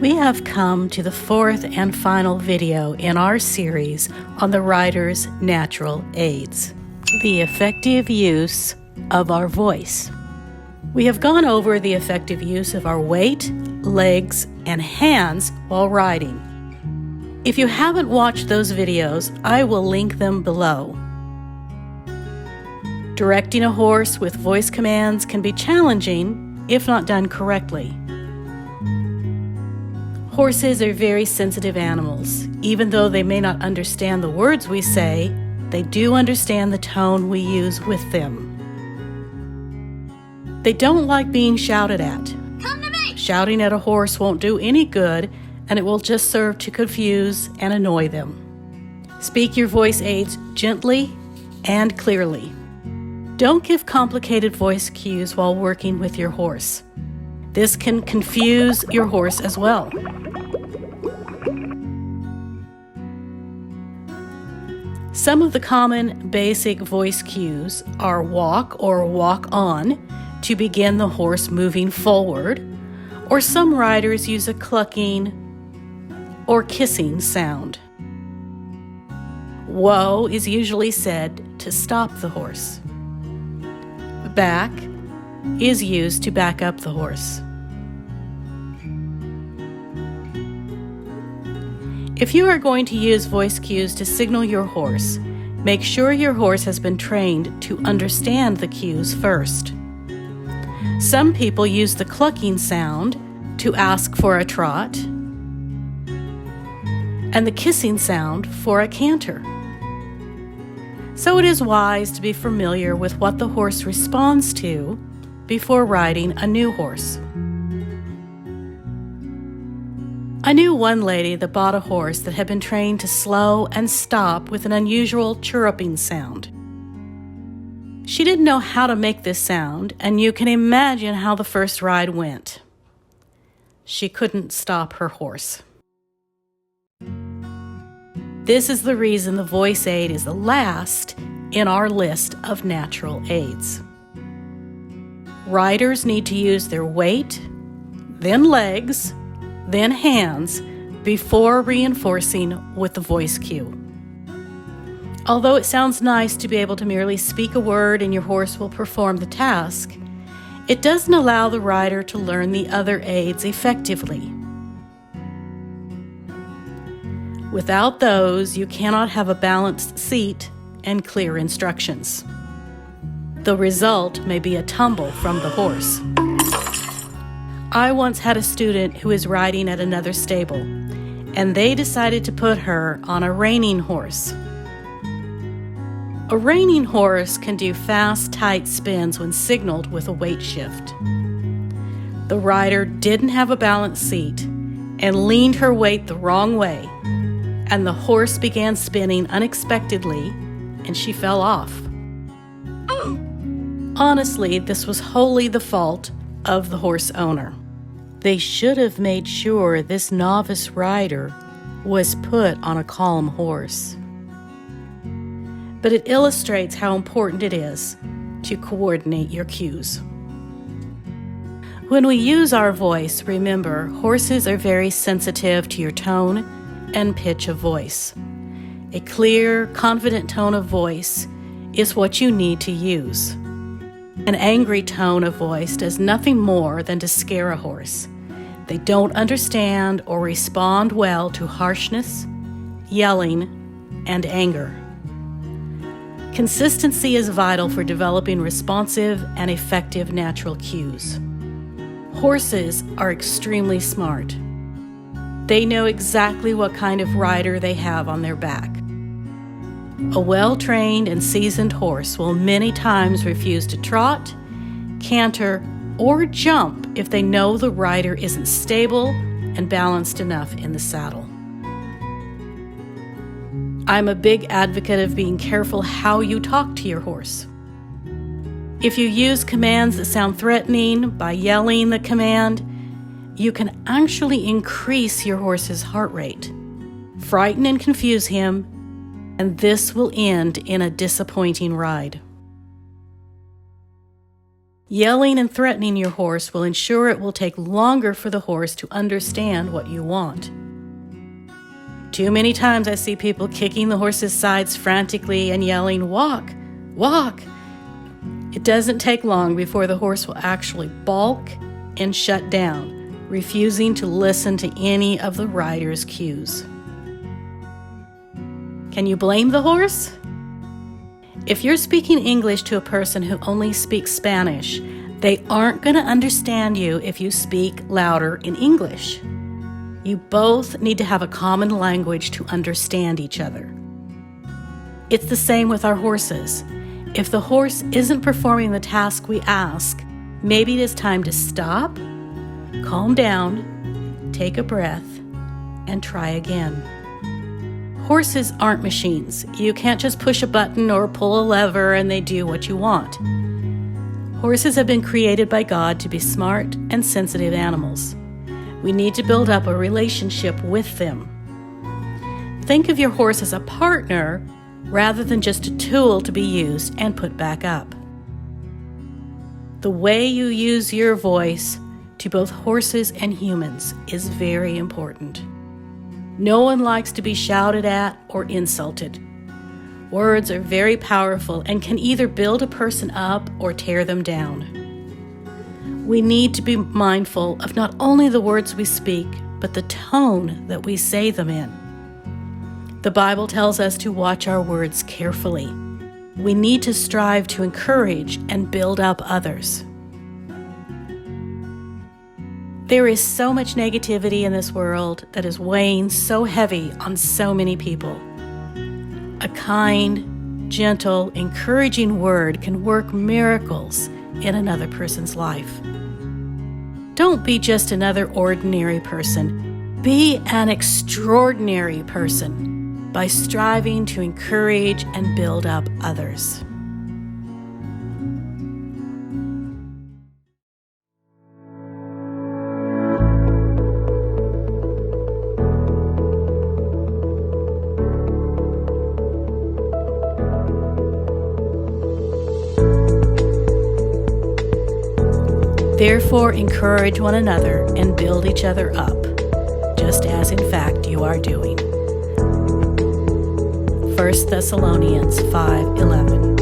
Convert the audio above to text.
We have come to the fourth and final video in our series on the rider's natural aids, the effective use of our voice. We have gone over the effective use of our weight, legs, and hands while riding. If you haven't watched those videos, I will link them below. Directing a horse with voice commands can be challenging if not done correctly. Horses are very sensitive animals. Even though they may not understand the words we say, they do understand the tone we use with them. They don't like being shouted at. Come to me! Shouting at a horse won't do any good, and it will just serve to confuse and annoy them. Speak your voice aids gently and clearly. Don't give complicated voice cues while working with your horse. This can confuse your horse as well. Some of the common basic voice cues are walk or walk on to begin the horse moving forward, or some riders use a clucking or kissing sound. Whoa is usually said to stop the horse. Back is used to back up the horse. If you are going to use voice cues to signal your horse, make sure your horse has been trained to understand the cues first. Some people use the clucking sound to ask for a trot, and the kissing sound for a canter. So it is wise to be familiar with what the horse responds to before riding a new horse. I knew one lady that bought a horse that had been trained to slow and stop with an unusual chirruping sound. She didn't know how to make this sound, and you can imagine how the first ride went. She couldn't stop her horse. This is the reason the voice aid is the last in our list of natural aids. Riders need to use their weight, then legs, then hands before reinforcing with the voice cue. Although it sounds nice to be able to merely speak a word and your horse will perform the task, it doesn't allow the rider to learn the other aids effectively. Without those, you cannot have a balanced seat and clear instructions. The result may be a tumble from the horse. I once had a student who was riding at another stable, and they decided to put her on a reining horse. A reining horse can do fast, tight spins when signaled with a weight shift. The rider didn't have a balanced seat and leaned her weight the wrong way, and the horse began spinning unexpectedly, and she fell off. Honestly, this was wholly the fault of the horse owner. They should have made sure this novice rider was put on a calm horse. But it illustrates how important it is to coordinate your cues. When we use our voice, remember, horses are very sensitive to your tone and pitch of voice. A clear, confident tone of voice is what you need to use. An angry tone of voice does nothing more than to scare a horse. They don't understand or respond well to harshness, yelling, and anger. Consistency is vital for developing responsive and effective natural cues. Horses are extremely smart. They know exactly what kind of rider they have on their back. A well-trained and seasoned horse will many times refuse to trot, canter, or jump if they know the rider isn't stable and balanced enough in the saddle. I'm a big advocate of being careful how you talk to your horse. If you use commands that sound threatening by yelling the command, you can actually increase your horse's heart rate, frighten and confuse him, and this will end in a disappointing ride. Yelling and threatening your horse will ensure it will take longer for the horse to understand what you want. Too many times I see people kicking the horse's sides frantically and yelling, "Walk, walk." It doesn't take long before the horse will actually balk and shut down, refusing to listen to any of the rider's cues. Can you blame the horse? If you're speaking English to a person who only speaks Spanish, they aren't going to understand you if you speak louder in English. You both need to have a common language to understand each other. It's the same with our horses. If the horse isn't performing the task we ask, maybe it is time to stop, calm down, take a breath, and try again. Horses aren't machines. You can't just push a button or pull a lever and they do what you want. Horses have been created by God to be smart and sensitive animals. We need to build up a relationship with them. Think of your horse as a partner rather than just a tool to be used and put back up. The way you use your voice to both horses and humans is very important. No one likes to be shouted at or insulted. Words are very powerful and can either build a person up or tear them down. We need to be mindful of not only the words we speak, but the tone that we say them in. The Bible tells us to watch our words carefully. We need to strive to encourage and build up others. There is so much negativity in this world that is weighing so heavy on so many people. A kind, gentle, encouraging word can work miracles in another person's life. Don't be just another ordinary person. Be an extraordinary person by striving to encourage and build up others. Therefore, encourage one another and build each other up, just as in fact you are doing. 1 Thessalonians 5:11